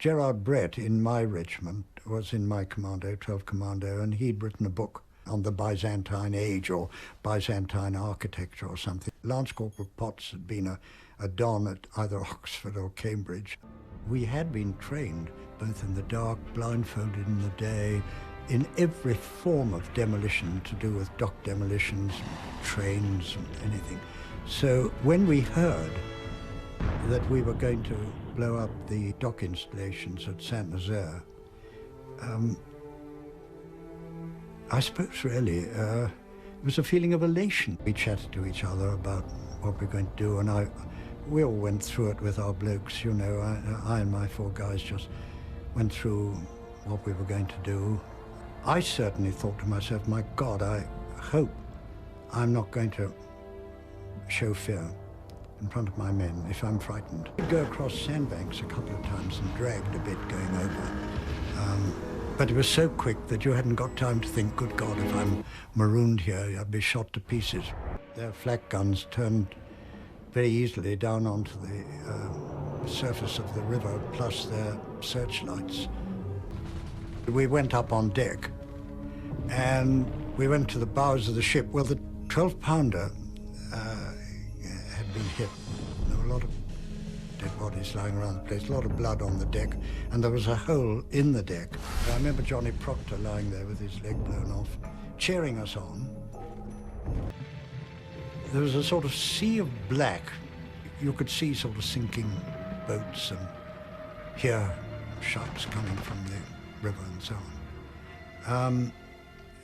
Gerard Brett in my regiment was in my commando, 12th Commando, and he'd written a book on the Byzantine age or Byzantine architecture or something. Lance Corporal Potts had been a don at either Oxford or Cambridge. We had been trained both in the dark, blindfolded in the day, in every form of demolition to do with dock demolitions, trains, and anything. So when we heard that we were going to blow up the dock installations at St Nazaire, I suppose really it was a feeling of elation. We chatted to each other about what we're going to do, and we all went through it with our blokes, you know. I and my 4 guys just went through what we were going to do. I certainly thought to myself, my God, I hope I'm not going to show fear in front of my men if I'm frightened. We'd go across sandbanks a couple of times and dragged a bit going over. But it was so quick that you hadn't got time to think, good God, if I'm marooned here, I'd be shot to pieces. Their flak guns turned very easily down onto the surface of the river, plus their searchlights. We went up on deck, and we went to the bows of the ship. Well, the 12-pounder had been hit. There were a lot of dead bodies lying around the place, a lot of blood on the deck, and there was a hole in the deck. I remember Johnny Proctor lying there with his leg blown off, cheering us on. There was a sort of sea of black. You could see sort of sinking boats and hear shouts coming from the river and so on.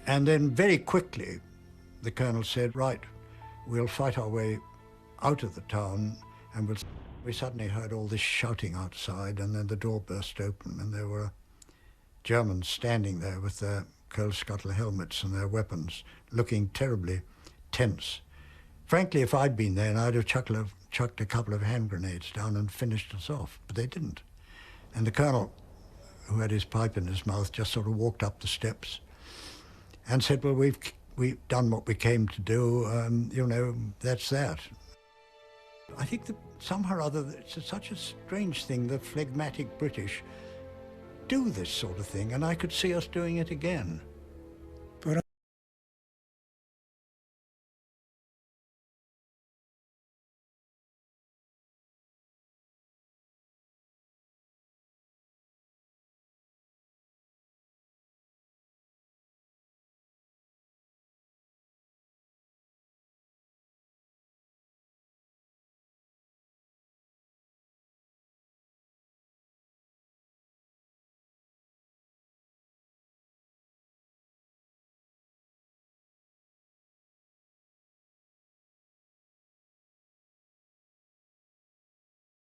And then very quickly, the colonel said, right, we'll fight our way out of the town, and we suddenly heard all this shouting outside, and then the door burst open, and there were Germans standing there with their coal scuttle helmets and their weapons, looking terribly tense. Frankly, if I'd been there, I'd have chucked a couple of hand grenades down and finished us off, but they didn't. And the colonel, who had his pipe in his mouth, just sort of walked up the steps and said, well, we've done what we came to do, you know, that's that. I think that somehow or other, it's such a strange thing, the phlegmatic British do this sort of thing, and I could see us doing it again.